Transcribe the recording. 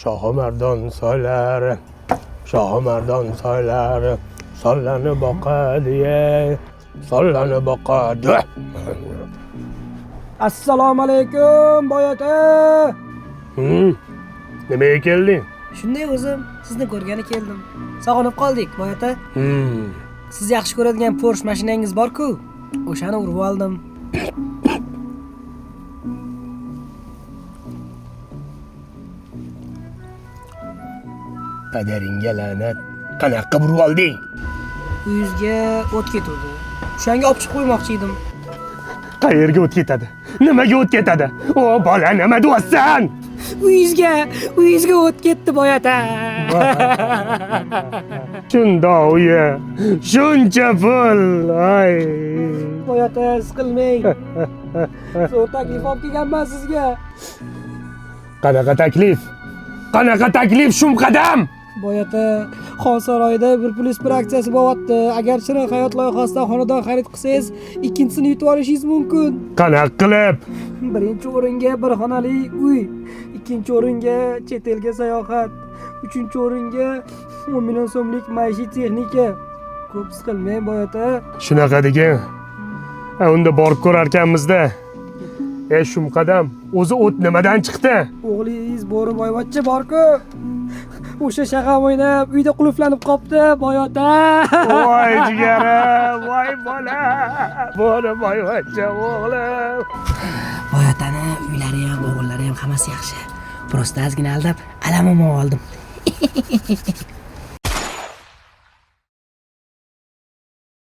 Shohimardon soylari, shohimardon soylari, sollanib boqadi, sollanib boqadi. Assalomu alaykum, boyota. Nimaga kelding? Shunday o'zim sizni ko'rgani keldim. Sog'inib qoldik, boyota. Siz yaxshi ko'radigan Porsche mashinangiz bor-ku, o'shani urib oldim. Padaringga la'nat. Qanaqa urib olding? Uyingizga o't ketdi. O'shanga olib chiqib qo'ymoqchi edim. Qayerga o't ketadi? Nimaga o't ketadi? O bola, nima deyapsan? Uyingizga o't ketdi, boyota. Shundoq uyi, shuncha pul. Ay. Boyota, siqilmang. Zo'r taklif olib kelganman sizga. Qanaqa taklif? Qanaqa taklif shum qadam? Boyota, Xonsaroyda 1+1 aksiyasi bo'lyapti. Agar Shirin hayot loyihasidan xonadon xarid qilsangiz, ikkinchisini yutib olishingiz mumkin. Qanaqa qilib? Birinchi o'ringa bir xonali uy, ikkinchi o'ringa chet elga sayohat, uchinchi o'ringa 10 million so'mlik maishiy texnika. Ko'p siqilmang, boyota. Shunaqa degan. Unda borib ko'rarkanmizda. Shum qadam, o'zi o't nimadan chiqdi? O'g'lingiz Bo'riboyvachcha bor-ku. O'sha shag'am o'ynab, uyda qulflanib qopti, boyota. Voy jigarim, voy bola. Bo'riboyvachcha o'g'lim. Boyotani uylari ham, o'g'illari ham hammasi yaxshi. Prosta ozgina aldab, alamimni oldim.